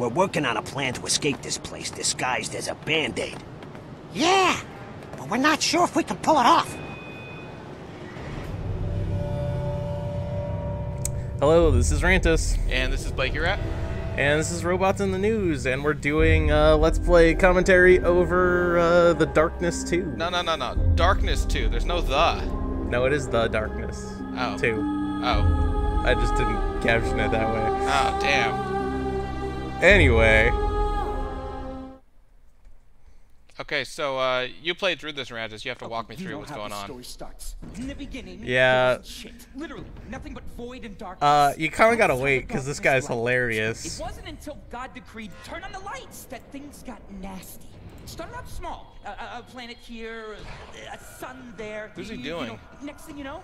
We're working on a plan to escape this place disguised as a band-aid. Yeah, but we're not sure if we can pull it off. Hello, this is Rantus. And this is Blake, you're at? And this is Robots in the News, and we're doing Let's Play commentary over The Darkness 2. No. Darkness 2. There's no the. No, it is The Darkness 2. Oh. I just didn't caption it that way. Oh, damn. Anyway. Okay, so you played through this, Rantus. You have to walk me through what's going on. Story starts. In the beginning, yeah. Shit. Literally, nothing but void and darkness. You kind of gotta wait, because this guy's hilarious. It wasn't until God decreed turn on the lights that things got nasty. Started out small. A planet here, a sun there. Who's he doing? Next thing you know...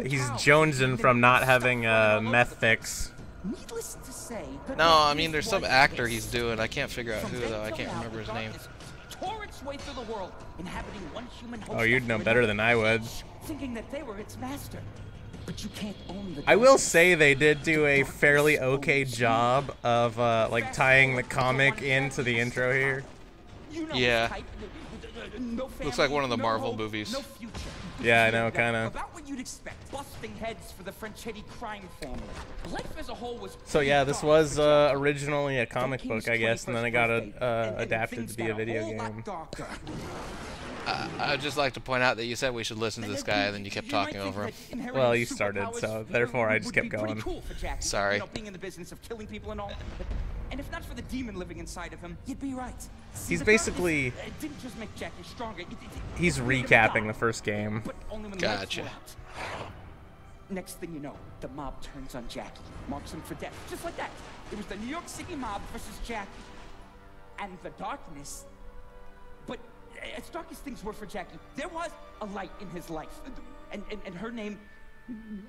He's jonesing from not having a meth fix. Needless to say, no, I mean, there's some actor he's doing. I can't figure out who, though. I can't remember his name. Tore its way through the world, inhabiting one human host. Oh, you'd know better than I would. Thinking that they were its master. But you can't own the I will say they did do a fairly okay job of like tying the comic into the intro here. Yeah. Looks like one of the Marvel movies. Yeah, I know, kind of. About what you'd expect, busting heads for the Franchetti crime family. Life as a whole was. So yeah, this was originally a comic book, I guess, and then it got adapted to be a video game. I'd just like to point out that you said we should listen to this guy, and then you kept talking over him. Well, you started, so therefore I just kept going. Sorry. Being in the business of killing people and all. And if not for the demon living inside of him, you'd be right. He's basically... It didn't just make Jackie stronger. He's recapping the first game. Gotcha. Next thing you know, the mob turns on Jackie, marks him for death, just like that. It was the New York City mob versus Jackie. And the darkness. But as dark as things were for Jackie, there was a light in his life. And her name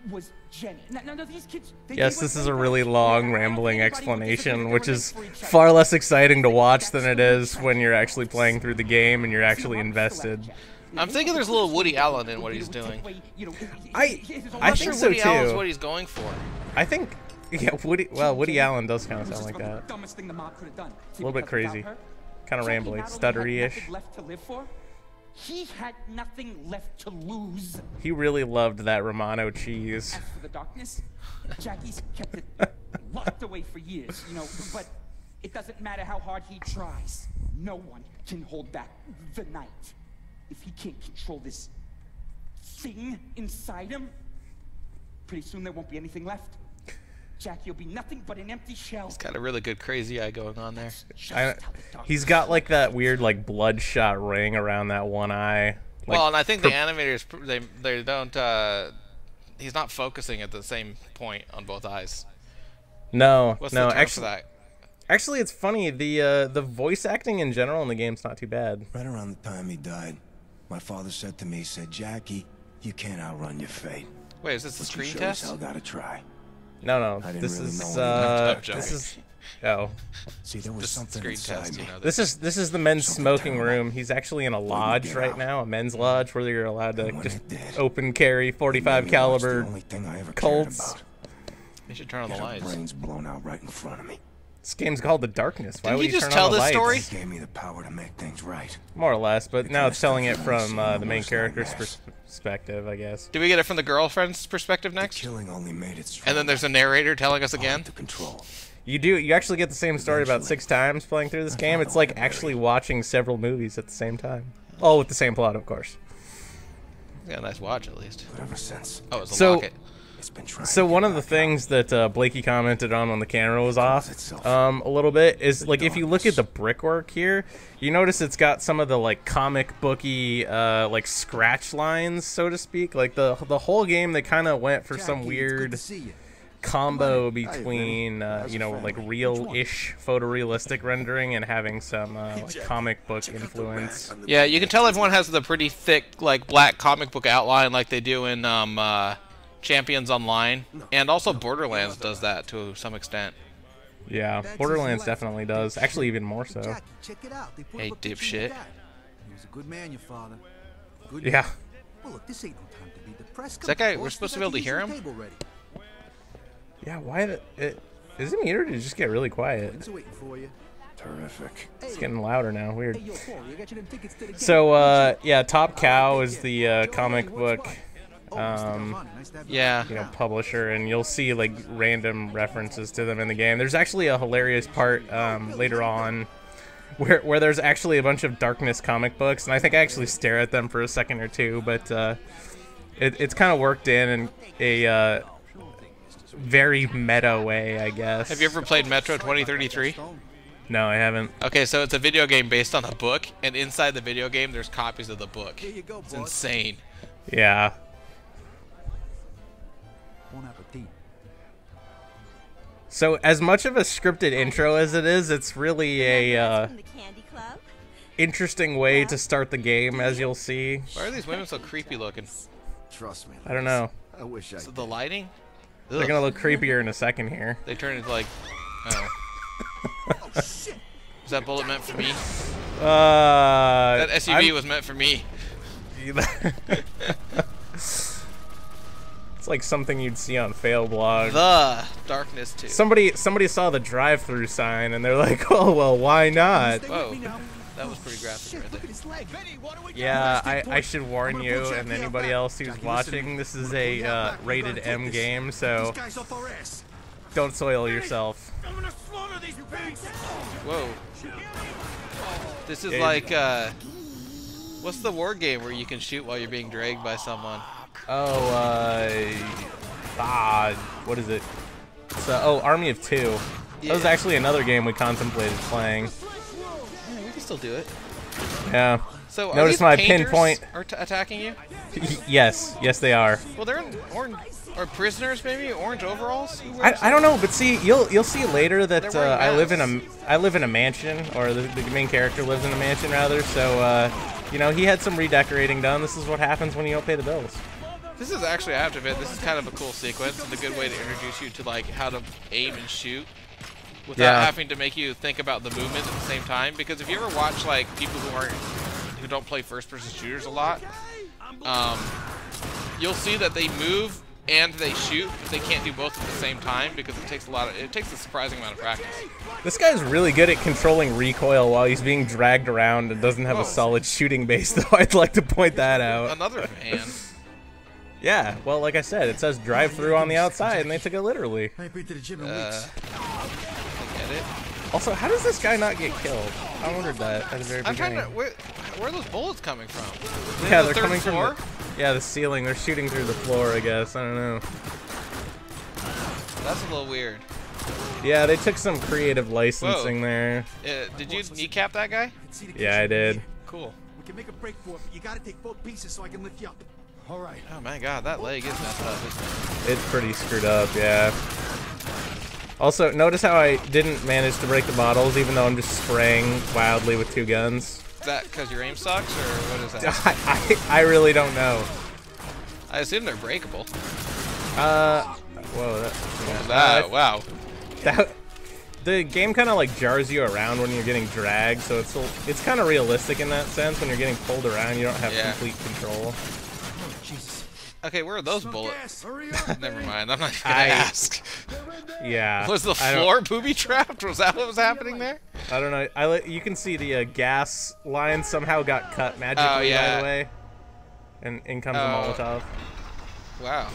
was Jenny. Now these kids... Yes, this is a really long, rambling explanation, which is far less exciting to watch than it is when you're actually playing through the game and you're actually invested. I'm thinking there's a little Woody Allen in what he's doing. I think so Woody Allen's too. what he's going for. I think, yeah, Woody Allen does kind of sound like that. A little bit crazy, kind of rambly, stuttery-ish. He had nothing left to lose. He really loved that Romano cheese. As for the darkness, Jackie's kept it locked away for years, you know, but it doesn't matter how hard he tries. No one can hold back the night. If he can't control this thing inside him, pretty soon there won't be anything left. Jackie will be nothing but an empty shell. He's got a really good crazy eye going on there. He's got like that weird like bloodshot ring around that one eye. Like, well, and I think the animators they don't. He's not focusing at the same point on both eyes. No, What's no. the term for that? Actually, it's funny. The voice acting in general in the game's not too bad. Right around the time he died, my father said to me, Jackie, you can't outrun your fate. Wait, is this the screen test? test? Hell gotta try. No. This is oh. See, there was something inside me. This is the men's smoking room. He's actually in a lodge right now, a men's lodge where you're allowed to just open carry 45 caliber Colts. You should turn on the lights. Brains blown out right in front of me. This game's called The Darkness. Why would you just turn on the tell this lights? story? Gave me the power to make things right. More or less, but now it's telling it from the main character's perspective, I guess. Do we get it from the girlfriend's perspective next? Killing only made it and then there's a narrator telling us again? You actually get the same story about 6 times playing through this game. It's like actually watching several movies at the same time. All with the same plot, of course. Yeah, nice watch at least. Ever since. Oh, it's a locket. So one of the things that Blakey commented on when the camera was off a little bit is like if you look at the brickwork here, you notice it's got some of the like comic booky like scratch lines, so to speak. Like the whole game they kind of went for some weird combo between you know, like real-ish photorealistic rendering and having some like comic book influence. Yeah, you can tell everyone has the pretty thick like black comic book outline like they do in Champions Online, and also Borderlands does that to some extent. Yeah, Borderlands definitely does. Actually, even more so. Hey, dipshit. He was a good man, your father. Good yeah. Well, look, this ain't no time to be depressed. Is that guy? We're supposed to be able to hear him. Yeah. Why the? Is it muted or did it just get really quiet? It's waiting for you. Terrific. It's getting louder now. Weird. Hey, yo, Paul, you got your tickets to the game. So, yeah, Top Cow is the comic book, Yeah. you know, publisher, and you'll see like random references to them in the game. There's actually a hilarious part later on where there's actually a bunch of Darkness comic books, and I think I actually stare at them for a second or two, but it's kind of worked in a very meta way, I guess. Have you ever played Metro 2033? No, I haven't. Okay, so it's a video game based on a book, and inside the video game, there's copies of the book. Here you go, It's boss. insane. Yeah. Bon appetit. So, as much of a scripted intro as it is, it's really a interesting way to start the game, as you'll see. Why are these women so creepy looking? Trust me. I don't know. I wish I Is it the lighting? They're Ugh. gonna look creepier in a second here. They turn into like. Oh. Is that bullet meant for me? That SUV was meant for me. It's like something you'd see on Failblog. The Darkness 2. Somebody saw the drive-through sign and they're like, oh well, why not? Whoa, that was pretty graphic right there. Yeah, I should warn you and anybody else who's watching, this is a rated M game, so don't soil yourself. Whoa. This is like, what's the war game where you can shoot while you're being dragged by someone? Oh, what is it? Oh, Army of Two. That was actually another game we contemplated playing. Yeah, we can still do it. Yeah. So, are Notice these my painters pinpoint. attacking you? Yes, they are. Well, they're in orange, or prisoners maybe, orange overalls. Who wears I don't know, but see, you'll see later that They're wearing I live in a mansion, or the main character lives in a mansion rather. So you know, he had some redecorating done. This is what happens when you don't pay the bills. This is actually, I have to admit, this is kind of a cool sequence and a good way to introduce you to like how to aim and shoot without having to make you think about the movement at the same time. Because if you ever watch like people who don't play first-person shooters a lot, you'll see that they move and they shoot, but they can't do both at the same time because it takes a surprising amount of practice. This guy's really good at controlling recoil while he's being dragged around and doesn't have a solid shooting base, though. I'd like to point that out. Another fan. Yeah, well, like I said, it says drive-through on the outside, and they took it literally. I ain't been to the gym in I weeks. get it. Also, how does this guy not get killed? I wondered that at the very I'm trying beginning. to. Where are those bullets coming from? Yeah, the they're third coming floor? from the ceiling. They're shooting through the floor, I guess. I don't know. That's a little weird. Yeah, they took some creative licensing there. Did you kneecap that guy? Yeah, I did. Cool. We can make a break for it, but you gotta take both pieces so I can lift you up. All right. Oh my god, that leg is messed up, isn't it? It's pretty screwed up, yeah. Also, notice how I didn't manage to break the bottles, even though I'm just spraying wildly with two guns. Is that because your aim sucks, or what is that? I really don't know. I assume they're breakable. Whoa, Wow. the game kind of like jars you around when you're getting dragged, so it's kind of realistic in that sense. When you're getting pulled around, you don't have complete control. Jesus. Okay, where are those bullets? Hurry up. Never mind, I'm not gonna ask. Yeah. Was the floor booby trapped? Was that what was happening there? I don't know. You can see the gas line somehow got cut magically, by the way. And in comes a Molotov. Wow.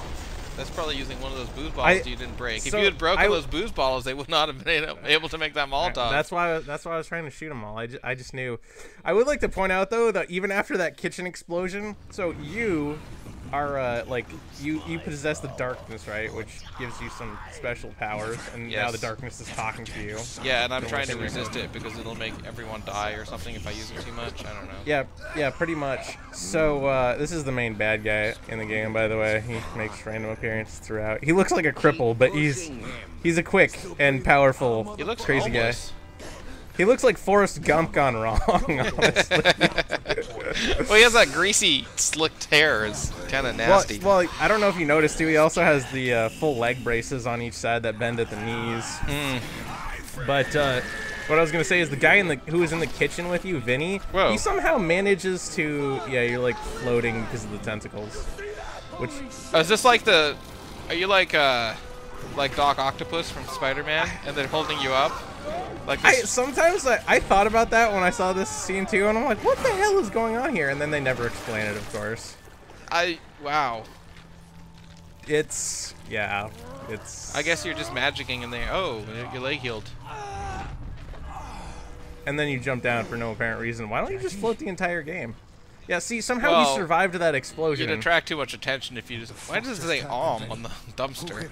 That's probably using one of those booze bottles you didn't break. If you had broken those booze bottles, they would not have been able to make that Molotov. That's why I was trying to shoot them all. I just knew. I would like to point out though that even after that kitchen explosion, so you are like you possess the darkness, right, which gives you some special powers, and now the darkness is talking to you. Yeah, and I'm trying to resist it because it'll make everyone die or something if I use it too much. I don't know. Yeah, pretty much. So this is the main bad guy in the game, by the way. He makes random appearances throughout. He looks like a cripple, but he's a quick and powerful He looks crazy homeless. guy. He looks like Forrest Gump gone wrong, honestly. Well, he has that greasy, slicked hair. It's kind of nasty. Well, I don't know if you noticed, too. He also has the full leg braces on each side that bend at the knees. But what I was going to say is the guy who was in the kitchen with you, Vinny, he somehow manages to... Yeah, you're, like, floating because of the tentacles. Which... is this like the... Are you like, like Doc Octopus from Spider-Man, and they're holding you up. Like sometimes I thought about that when I saw this scene too, and I'm like, what the hell is going on here? And then they never explain it, of course. Wow. It's I guess you're just magicking, and your leg healed. And then you jump down for no apparent reason. Why don't you just float the entire game? Yeah, see, somehow he survived that explosion. You'd attract too much attention if you just. Why does it say on the dumpster?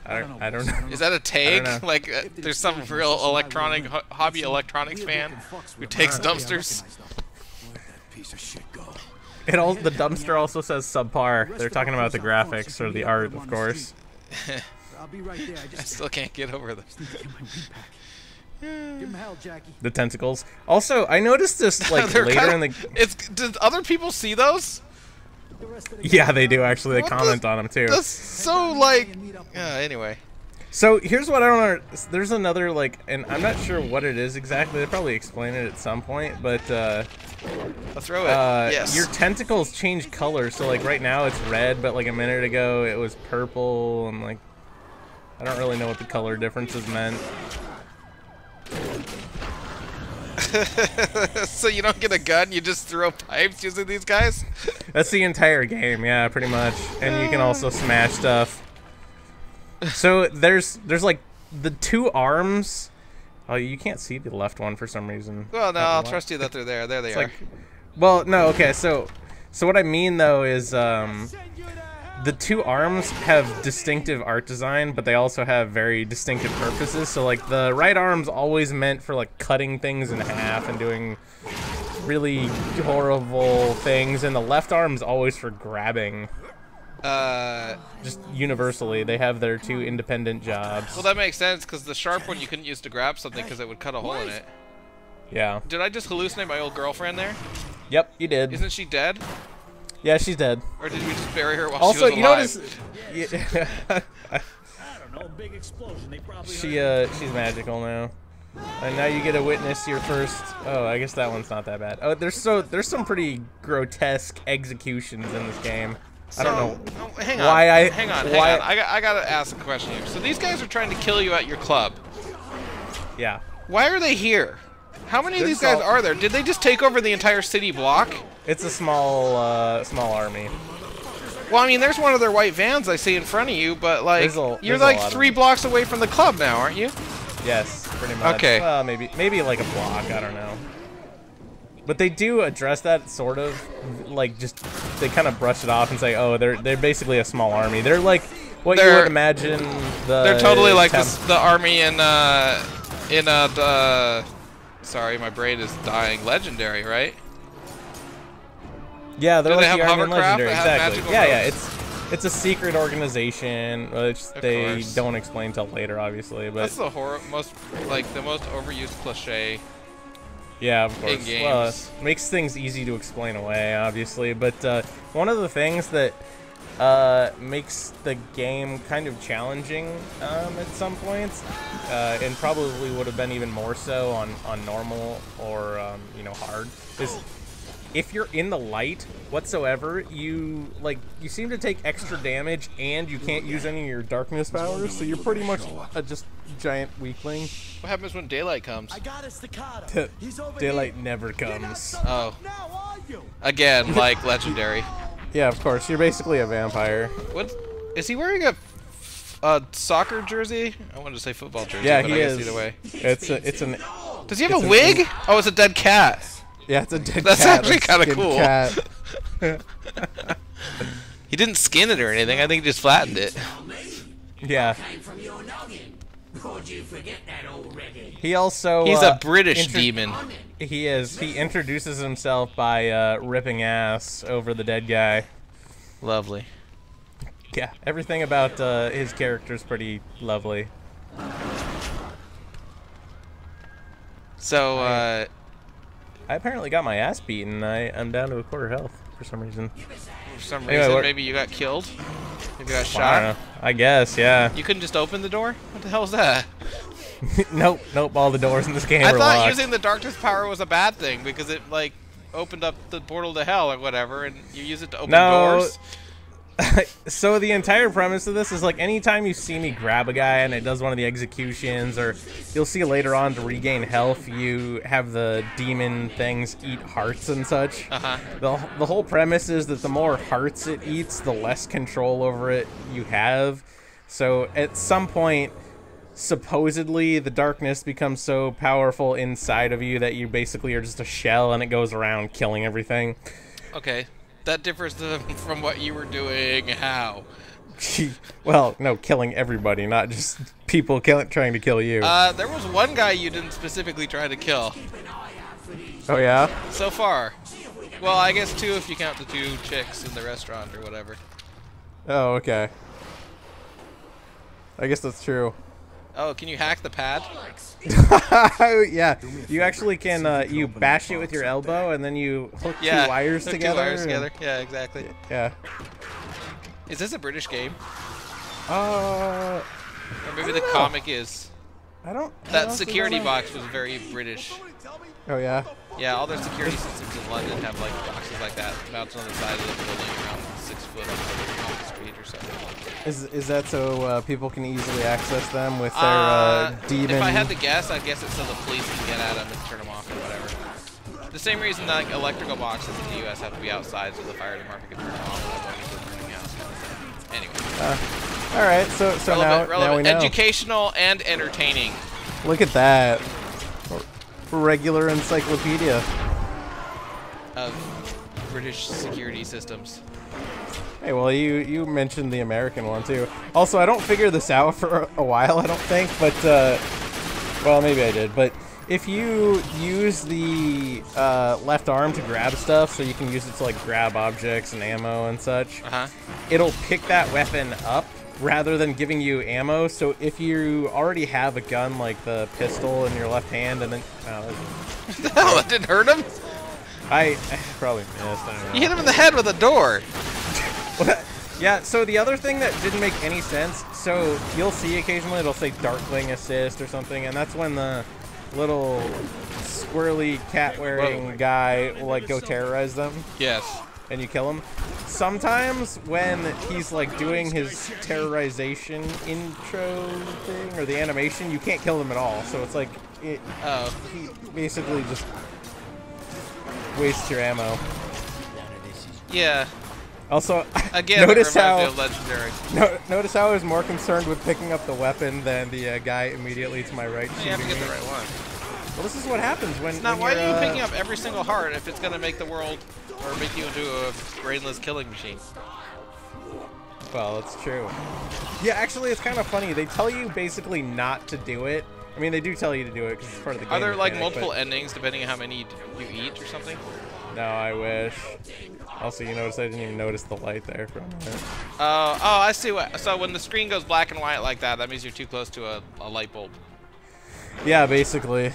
I don't know. Is that a tag? Like, there's some real hobby electronics fan who takes dumpsters. The dumpster also says subpar. They're talking about the graphics or the art, of course. I'll be right there. I still can't get over this. Give him hell, Jackie. The tentacles. Also, I noticed this like later in the. Did other people see those? Yeah, they do actually. They comment on them too. That's so like. Anyway. So here's what I don't know. There's another like, and I'm not sure what it is exactly. They probably explain it at some point, but I'll throw it. Yes. Your tentacles change color. So like right now it's red, but like a minute ago it was purple, and like I don't really know what the color differences meant. So you don't get a gun, you just throw pipes using these guys? That's the entire game, yeah, pretty much. And you can also smash stuff. So there's like the two arms. Oh, you can't see the left one for some reason. Well, no, I'll trust you that they're there. There they are. Like, well, no, okay, so what I mean though is the two arms have distinctive art design, but they also have very distinctive purposes. So like the right arm's always meant for like cutting things in half and doing really horrible things, and the left arm's always for grabbing. Just universally, they have their two independent jobs. Well, that makes sense, because the sharp one you couldn't use to grab something because it would cut a hole in it. Yeah. Did I just hallucinate my old girlfirriend there? Yep, you did. Isn't she dead? Yeah, she's dead. Or did we just bury her while also, she was alive? You notice, I don't know, big explosion. They probably she's magical now. And now you get to witness your first. Oh, I guess that one's not that bad. Oh, there's some pretty grotesque executions in this game. I don't know. Hang on. Hang on. I gotta ask a question here. So these guys are trying to kill you at your club. Yeah. Why are they here? How many of these guys are there? Did they just take over the entire city block? It's a small army. Well, I mean, there's one of their white vans I see in front of you, but like, you're like 3 blocks away from the club now, aren't you? Yes, pretty much. Okay. Well, maybe like a block. I don't know. But they do address that sort of, like, just they kind of brush it off and say, oh, they're basically a small army. They're like what you would imagine the. They're totally like the army in the. Sorry, my brain is dying. Legendary, right? Yeah, they're like the army in hovercraft Legendary. that have Exactly. magical Yeah, roads? it's a secret organization, which they course. don't explain till later, obviously. But that's the most overused cliche. Yeah, of course. In games. Well, it makes things easy to explain away, obviously. But one of the things that makes the game kind of challenging at some points, and probably would have been even more so on normal or hard, is if you're in the light whatsoever, you seem to take extra damage, and you can't use any of your darkness powers, so you're pretty much just giant weakling. What happens when daylight comes? I got a staccato. He's over Daylight here. never comes. Oh. Now, are you? Again, like Legendary. Yeah, of course. You're basically a vampire. What? Is he wearing a soccer jersey? I wanted to say football jersey, yeah, but he I guess is. either way. It's an. Does he have a wig? Oh, it's a dead cat. Yeah, it's a dead That's cat. actually kind of cool. Cat. He didn't skin it or anything. I think he just flattened it. Yeah. He also. He's a British demon. He is. He introduces himself by ripping ass over the dead guy. Lovely. Yeah, everything about his character is pretty lovely. So, I apparently got my ass beaten. I'm down to a quarter health for some reason. For some reason, maybe you got killed? Maybe you got shot? I don't know. I guess, yeah. You couldn't just open the door? What the hell is that? Nope. All the doors in this game I are thought locked. using the darkness power was a bad thing because it, like, opened up the portal to hell or whatever, and you use it to open doors. So the entire premise of this is like anytime you see me grab a guy and it does one of the executions, or you'll see later on to regain health, you have the demon things eat hearts and such. The whole premise is that the more hearts it eats, the less control over it you have. So at some point, supposedly the darkness becomes so powerful inside of you that you basically are just a shell and it goes around killing everything. Okay. That differs from what you were doing. How? Well, no, killing everybody, not just people trying to kill you. There was one guy you didn't specifically try to kill. Oh, yeah? So far. Well, I guess 2 if you count the 2 chicks in the restaurant or whatever. Oh, okay. I guess that's true. Oh, can you hack the pad? Yeah, you actually can, you bash it with your elbow and then you hook 2 wires together. 2 wires together. Yeah, exactly. Yeah. Is this a British game? Or maybe the comic is. That security box was very British. Oh, yeah? Yeah, all their security systems in London have like boxes like that mounted on the side of the building around 6 foot off the street or something. Is that so people can easily access them with their demon? If I had to guess, I'd guess it's so the police can get at them and turn them off or whatever. The same reason that like, electrical boxes in the U.S. have to be outside so the fire department can turn them off without going into a burning house kind of thing. Anyway. All right, so now we know. Educational and entertaining. Look at that. Regular encyclopedia of British security systems. Hey, well, you mentioned the American one too. Also, I don't figure this out for a while, I don't think, but well, maybe I did. But if you use the left arm to grab stuff, so you can use it to like grab objects and ammo and such, it'll pick that weapon up rather than giving you ammo. So if you already have a gun like the pistol in your left hand and then hell, that didn't hurt him? I probably missed. I don't know. You hit him in the head with a door. Yeah, so the other thing that didn't make any sense, so you'll see occasionally it'll say Darkling Assist or something, and that's when the little squirrely cat-wearing guy will like go terrorize them. Yes. And you kill him. Sometimes when he's like doing his terrorization intro thing or the animation, you can't kill him at all. So it's like he basically just wastes your ammo. Yeah. Also, again, notice how legendary. Notice how I was more concerned with picking up the weapon than the guy immediately to my right. You have to get the right one. Well, this is what happens when. Now, why are you picking up every single heart if it's gonna make the world or make you into a brainless killing machine? Well, that's true. Yeah, actually, it's kind of funny. They tell you basically not to do it. I mean, they do tell you to do it because it's part of the game. Are there like mechanic, multiple endings depending on how many you eat or something? No, I wish. Also, you notice I didn't even notice the light there for a minute. Oh, I see. So when the screen goes black and white like that, that means you're too close to a light bulb. Yeah, basically.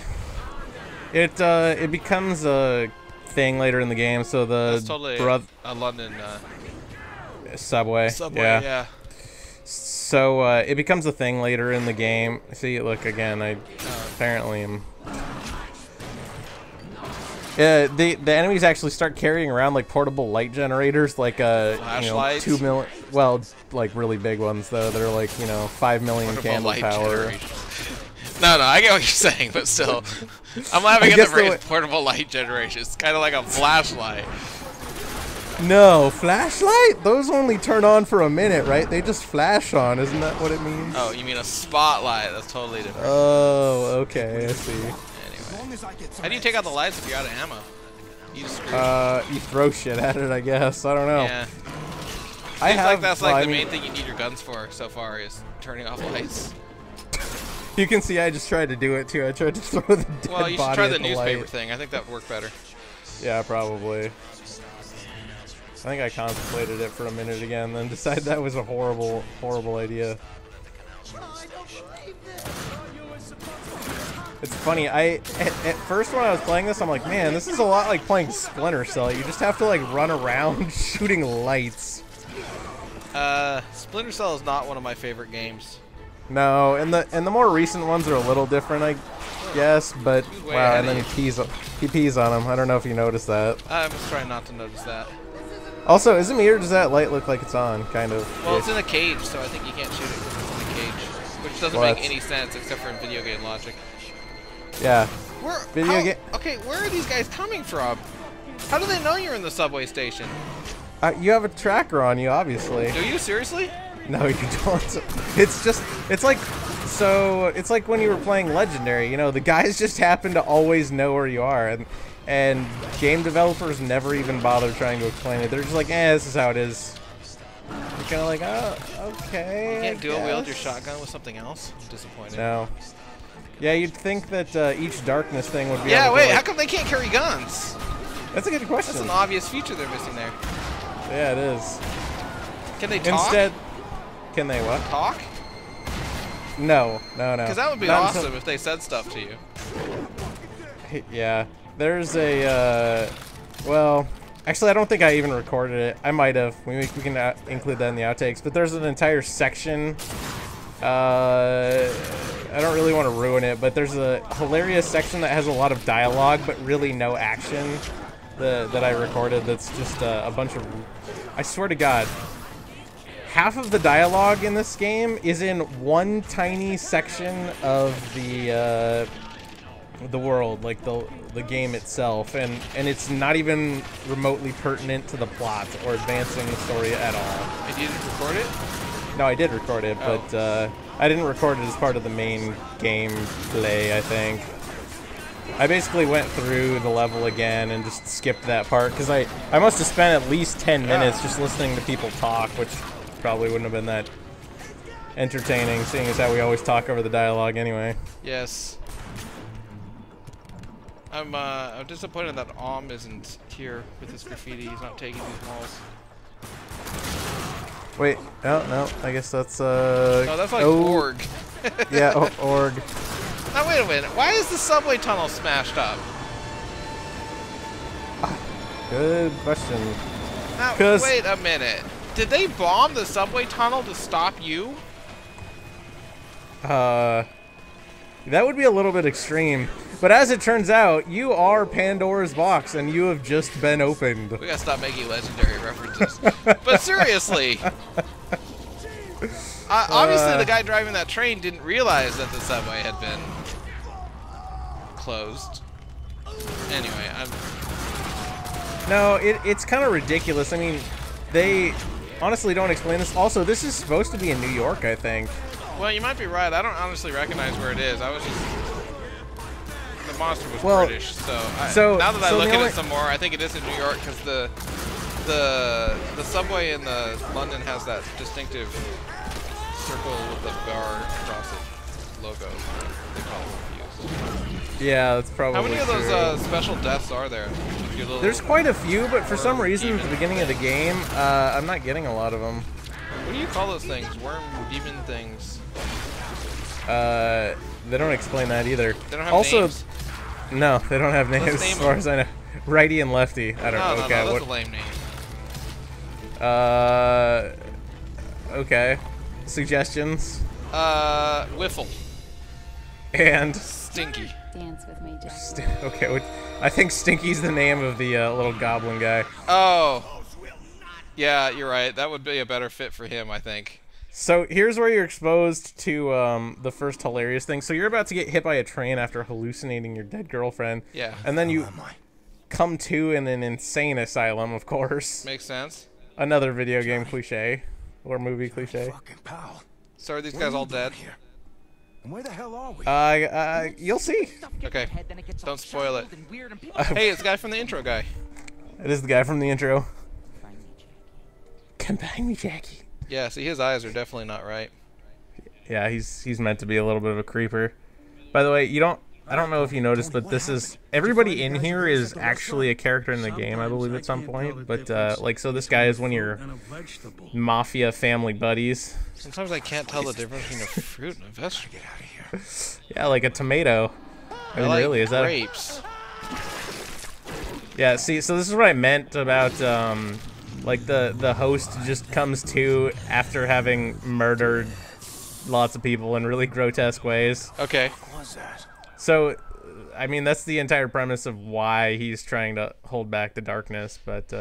It becomes a thing later in the game. So that's totally a London subway. Yeah. So it becomes a thing later in the game. See, look again. I apparently am. The enemies actually start carrying around like portable light generators, like flashlights? 2 million. Well, like really big ones though that are like 5 million candle power. No, I get what you're saying, but still, I'm laughing at the phrase portable light generation. It's kind of like a flashlight. No, flashlight? Those only turn on for a minute, right? They just flash on, isn't that what it means? Oh, you mean a spotlight? That's totally different. Oh, okay, I see. Anyway, how do you take out the lights if you're out of ammo? You just you throw shit at it, I guess. I don't know. Yeah. I think that's like the main thing you need your guns for so far is turning off lights. You can see I just tried to do it too. I tried to throw the dead body at the light. Well, you should try the newspaper thing. I think that would work better. Yeah, probably. I think I contemplated it for a minute again, then decided that was a horrible, horrible idea. It's funny, at first when I was playing this, I'm like, man, this is a lot like playing Splinter Cell. You just have to like run around shooting lights. Splinter Cell is not one of my favorite games. No, and the more recent ones are a little different, I guess, but wow, and then he pees on him. I don't know if you noticed that. I'm trying not to notice that. Also, is it me or does that light look like it's on? Kind of. Well, it's in a cage, so I think you can't shoot it because it's in a cage. Which doesn't make any sense except for in video game logic. Yeah. Okay, where are these guys coming from? How do they know you're in the subway station? You have a tracker on you, obviously. Do you? Seriously? No, you don't. It's like when you were playing Legendary, you know, the guys just happen to always know where you are, and game developers never even bother trying to explain it. They're just like, this is how it is. You're kind of like, oh, okay. You can't dual wield your shotgun with something else? I'm disappointed. No. Yeah, you'd think that each darkness thing would be. Yeah, wait, how come they can't carry guns? That's a good question. That's an obvious feature they're missing there. Yeah, it is. Can they talk? Instead, can they what? Talk? No. Because that would be awesome if they said stuff to you. Yeah. There's a, well, actually I don't think I even recorded it. I might have. We can include that in the outtakes. But there's an entire section. I don't really want to ruin it, but there's a hilarious section that has a lot of dialogue, but really no action that I recorded. That's just a bunch of, I swear to God, half of the dialogue in this game is in one tiny section of the world, like the game itself, and it's not even remotely pertinent to the plot or advancing the story at all. And you didn't record it? No, I did record it, but I didn't record it as part of the main gameplay, I think. I basically went through the level again and just skipped that part, because I must have spent at least 10 minutes just listening to people talk, which probably wouldn't have been that entertaining, seeing as how we always talk over the dialogue anyway. Yes. I'm disappointed that Om isn't here with his graffiti. He's not taking these malls. Wait, no, I guess that's No, that's like org. Yeah, org. Now wait a minute. Why is the subway tunnel smashed up? Good question. Now wait a minute. Did they bomb the subway tunnel to stop you? That would be a little bit extreme. But as it turns out, you are Pandora's box, and you have just been opened. We gotta stop making legendary references. But seriously, obviously the guy driving that train didn't realize that the subway had been closed. Anyway, No, it's kind of ridiculous. I mean, they honestly don't explain this. Also, this is supposed to be in New York, I think. Well, you might be right. I don't honestly recognize where it is. I was just... The monster was British, so now that I look at it some more, I think it is in New York, because the subway in London has that distinctive circle with the bar across it logo. They probably confused. Yeah, that's probably How many of those special deaths are there? There's quite a few, but for some reason at the beginning of the game, I'm not getting a lot of them. What do you call those things? Worm demon things? They don't explain that either. They don't have names? No, they don't have names as far as I know. Righty and lefty. I don't know. No, Okay, that's a lame name. Okay. Suggestions? Whiffle. And? Stinky. Dance with me, Jack. Okay, I think Stinky's the name of the little goblin guy. Oh. Yeah, you're right. That would be a better fit for him, I think. So here's where you're exposed to the first hilarious thing. So you're about to get hit by a train after hallucinating your dead girlfriend. Yeah. And then you come to in an insane asylum, of course. Makes sense. Another video game cliche. Or movie cliche. So are these guys all dead? And where the hell are we? You'll see. Okay. Don't spoil it. Hey, it's the guy from the intro guy. It is the guy from the intro. Come behind me, Jackie. Yeah, see, his eyes are definitely not right. Yeah, he's meant to be a little bit of a creeper. By the way, I don't know if you noticed, but everybody in here is actually a character in the game, I believe, at some point. But so this guy is one of your mafia family buddies. Sometimes I can't tell the difference between a fruit and a vegetable. Get out of here. Yeah, like a tomato. I mean, like really, is that grapes? Yeah, see, so this is what I meant about like the host just comes to after having murdered lots of people in really grotesque ways. Okay. So I mean, that's the entire premise of why he's trying to hold back the darkness. But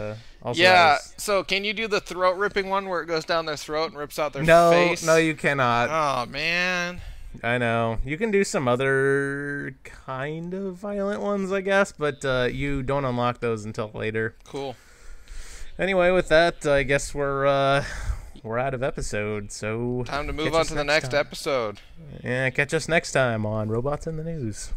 also, yeah. So can you do the throat ripping one where it goes down their throat and rips out their face? No, you cannot. Oh man. I know. You can do some other kind of violent ones, I guess, but you don't unlock those until later. Cool. Anyway, with that, I guess we're out of episode. So time to move on to the next episode. Yeah, catch us next time on Robots in the News.